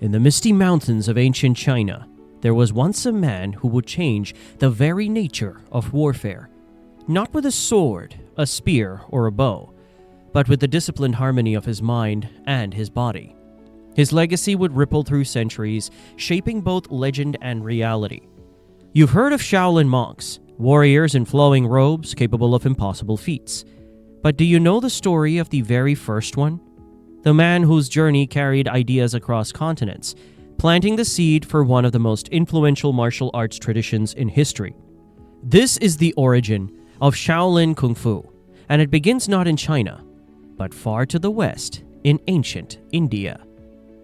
In the misty mountains of ancient China, there was once a man who would change the very nature of warfare, not with a sword, a spear, or a bow, but with the disciplined harmony of his mind and his body. His legacy would ripple through centuries, shaping both legend and reality. You've heard of Shaolin monks, warriors in flowing robes capable of impossible feats. But do you know the story of the very first one? The man whose journey carried ideas across continents, planting the seed for one of the most influential martial arts traditions in history. This is the origin of Shaolin Kung Fu, and it begins not in China, but far to the west, in ancient India.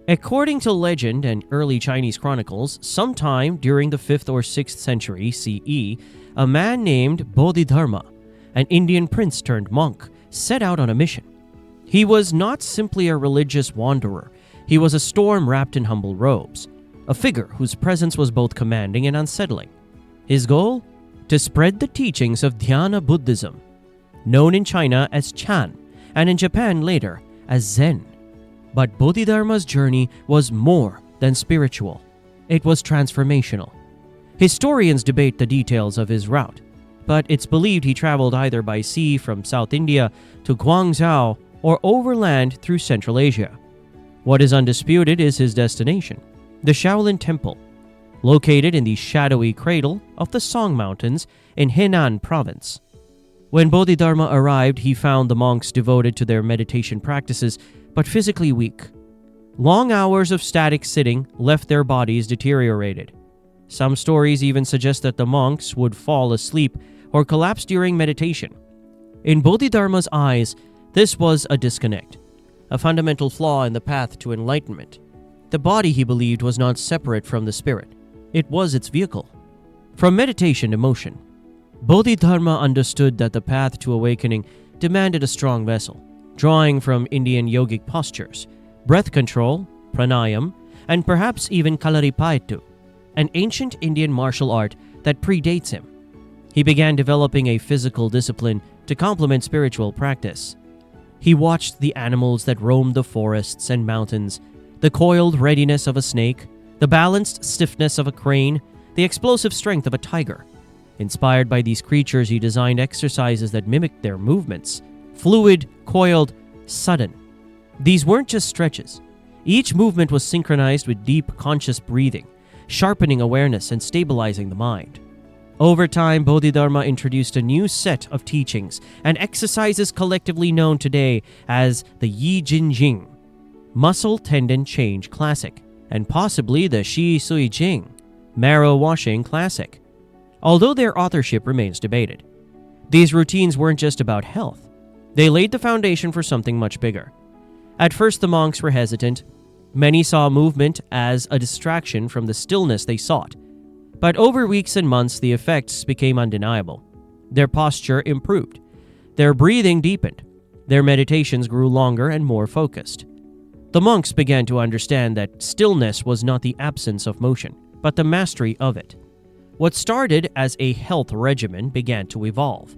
According to legend and early Chinese chronicles, sometime during the 5th or 6th century CE, a man named Bodhidharma, an Indian prince turned monk, set out on a mission. He was not simply a religious wanderer. He was a storm wrapped in humble robes, a figure whose presence was both commanding and unsettling. His goal? To spread the teachings of Dhyana Buddhism, known in China as Chan, and in Japan later as Zen. But Bodhidharma's journey was more than spiritual. It was transformational. Historians debate the details of his route, but it's believed he traveled either by sea from South India to Guangzhou or overland through Central Asia. What is undisputed is his destination, the Shaolin Temple, located in the shadowy cradle of the Song Mountains in Henan province. When Bodhidharma arrived, he found the monks devoted to their meditation practices, but physically weak. Long hours of static sitting left their bodies deteriorated. Some stories even suggest that the monks would fall asleep or collapse during meditation. In Bodhidharma's eyes, this was a disconnect, a fundamental flaw in the path to enlightenment. The body, he believed, was not separate from the spirit. It was its vehicle. From meditation to motion, Bodhidharma understood that the path to awakening demanded a strong vessel, drawing from Indian yogic postures, breath control, pranayam, and perhaps even kalaripayattu, an ancient Indian martial art that predates him. He began developing a physical discipline to complement spiritual practice. He watched the animals that roamed the forests and mountains, the coiled readiness of a snake, the balanced stiffness of a crane, the explosive strength of a tiger. Inspired by these creatures, he designed exercises that mimicked their movements, fluid, coiled, sudden. These weren't just stretches. Each movement was synchronized with deep, conscious breathing, sharpening awareness and stabilizing the mind. Over time, Bodhidharma introduced a new set of teachings and exercises collectively known today as the Yi Jin Jing, Muscle Tendon Change Classic, and possibly the Shi Sui Jing, Marrow Washing Classic, although their authorship remains debated. These routines weren't just about health. They laid the foundation for something much bigger. At first, the monks were hesitant. Many saw movement as a distraction from the stillness they sought. But over weeks and months, the effects became undeniable. Their posture improved. Their breathing deepened. Their meditations grew longer and more focused. The monks began to understand that stillness was not the absence of motion, but the mastery of it. What started as a health regimen began to evolve.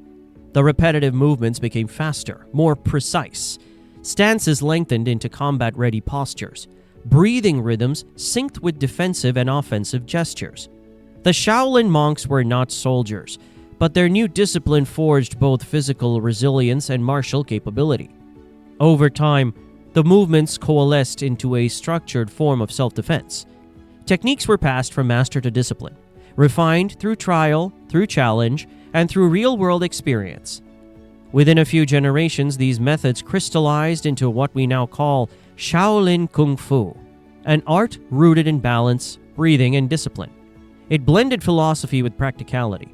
The repetitive movements became faster, more precise. Stances lengthened into combat-ready postures. Breathing rhythms synced with defensive and offensive gestures. The Shaolin monks were not soldiers, but their new discipline forged both physical resilience and martial capability. Over time, the movements coalesced into a structured form of self-defense. Techniques were passed from master to discipline, refined through trial, through challenge, and through real-world experience. Within a few generations, these methods crystallized into what we now call Shaolin Kung Fu, an art rooted in balance, breathing, and discipline. It blended philosophy with practicality.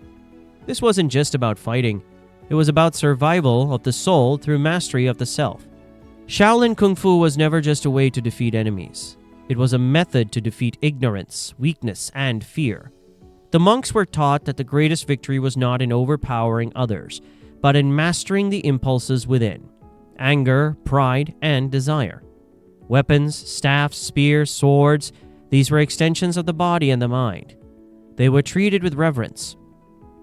This wasn't just about fighting. It was about survival of the soul through mastery of the self. Shaolin Kung Fu was never just a way to defeat enemies. It was a method to defeat ignorance, weakness, and fear. The monks were taught that the greatest victory was not in overpowering others, but in mastering the impulses within: anger, pride, and desire. Weapons, staffs, spears, swords, these were extensions of the body and the mind. They were treated with reverence.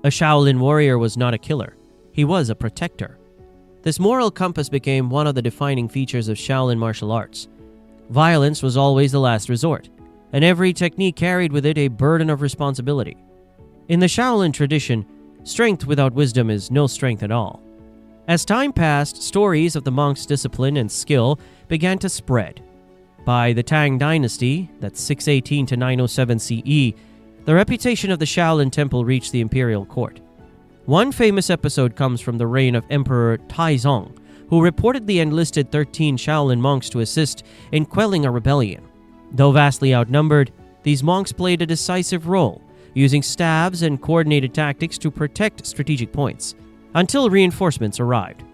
A Shaolin warrior was not a killer. He was a protector. This moral compass became one of the defining features of Shaolin martial arts. Violence was always the last resort, and every technique carried with it a burden of responsibility. In the Shaolin tradition, strength without wisdom is no strength at all. As time passed, stories of the monks' discipline and skill began to spread. By the Tang Dynasty, that's 618 to 907 CE, the reputation of the Shaolin Temple reached the imperial court. One famous episode comes from the reign of Emperor Taizong, who reportedly enlisted 13 Shaolin monks to assist in quelling a rebellion. Though vastly outnumbered, these monks played a decisive role, using stabs and coordinated tactics to protect strategic points, until reinforcements arrived.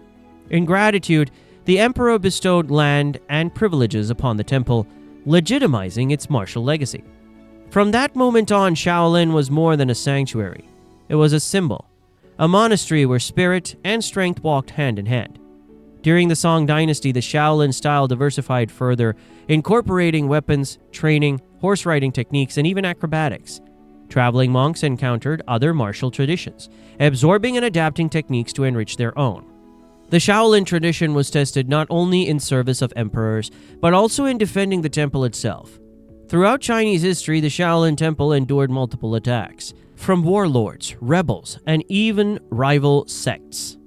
In gratitude, the emperor bestowed land and privileges upon the temple, legitimizing its martial legacy. From that moment on, Shaolin was more than a sanctuary. It was a symbol, a monastery where spirit and strength walked hand in hand. During the Song Dynasty, the Shaolin style diversified further, incorporating weapons, training, horse riding techniques, and even acrobatics. Traveling monks encountered other martial traditions, absorbing and adapting techniques to enrich their own. The Shaolin tradition was tested not only in service of emperors, but also in defending the temple itself. Throughout Chinese history, the Shaolin Temple endured multiple attacks, from warlords, rebels, and even rival sects.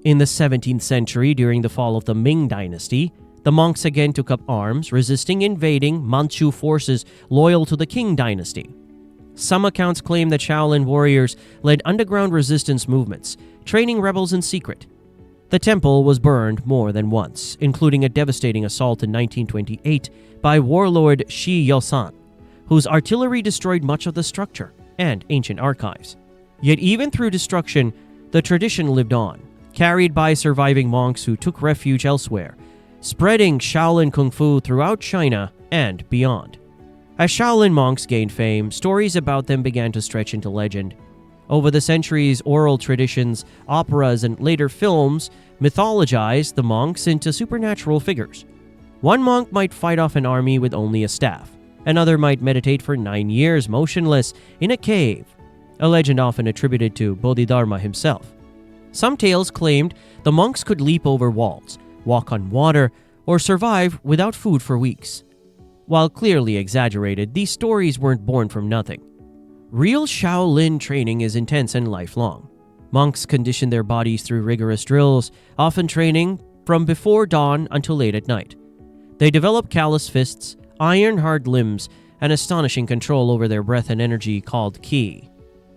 In the 17th century, during the fall of the Ming Dynasty, the monks again took up arms, resisting invading Manchu forces loyal to the Qing Dynasty. Some accounts claim that Shaolin warriors led underground resistance movements, training rebels in secret. The temple was burned more than once, including a devastating assault in 1928 by warlord Shi Yosan, whose artillery destroyed much of the structure and ancient archives. Yet even through destruction, the tradition lived on, carried by surviving monks who took refuge elsewhere, spreading Shaolin Kung Fu throughout China and beyond. As Shaolin monks gained fame, stories about them began to stretch into legend. Over the centuries, oral traditions, operas, and later films mythologized the monks into supernatural figures. One monk might fight off an army with only a staff. Another might meditate for 9 years motionless in a cave, a legend often attributed to Bodhidharma himself. Some tales claimed the monks could leap over walls, walk on water, or survive without food for weeks. While clearly exaggerated, these stories weren't born from nothing. Real Shaolin training is intense and lifelong. Monks condition their bodies through rigorous drills, often training from before dawn until late at night. They develop callous fists, iron-hard limbs, and astonishing control over their breath and energy called qi.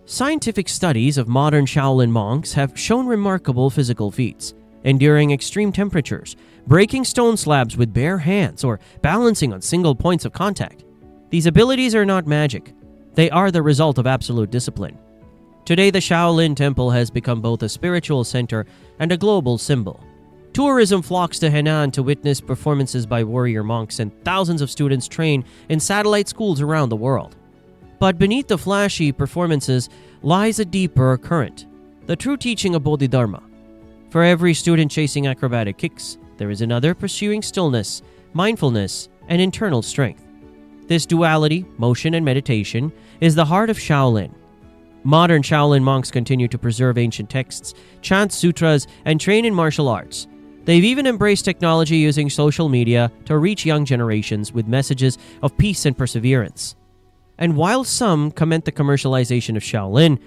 Scientific studies of modern Shaolin monks have shown remarkable physical feats, enduring extreme temperatures, breaking stone slabs with bare hands, or balancing on single points of contact. These abilities are not magic. They are the result of absolute discipline. Today, the Shaolin Temple has become both a spiritual center and a global symbol. Tourism flocks to Henan to witness performances by warrior monks, and thousands of students train in satellite schools around the world. But beneath the flashy performances lies a deeper current, the true teaching of Bodhidharma. For every student chasing acrobatic kicks, there is another pursuing stillness, mindfulness, and internal strength. This duality, motion and meditation, is the heart of Shaolin. Modern Shaolin monks continue to preserve ancient texts, chant sutras, and train in martial arts. They've even embraced technology using social media to reach young generations with messages of peace and perseverance. And while some commend the commercialization of Shaolin,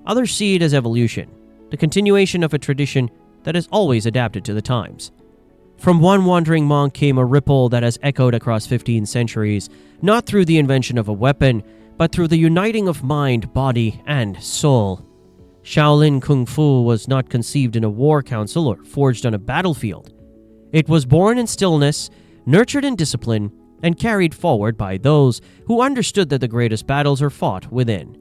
others see it as evolution, the continuation of a tradition that has always adapted to the times. From one wandering monk came a ripple that has echoed across 15 centuries, not through the invention of a weapon, but through the uniting of mind, body, and soul. Shaolin Kung Fu was not conceived in a war council or forged on a battlefield. It was born in stillness, nurtured in discipline, and carried forward by those who understood that the greatest battles are fought within.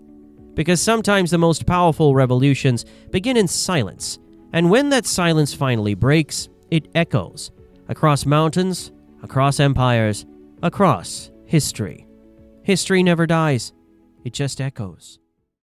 Because sometimes the most powerful revolutions begin in silence, and when that silence finally breaks, it echoes across mountains, across empires, across history. History never dies, it just echoes.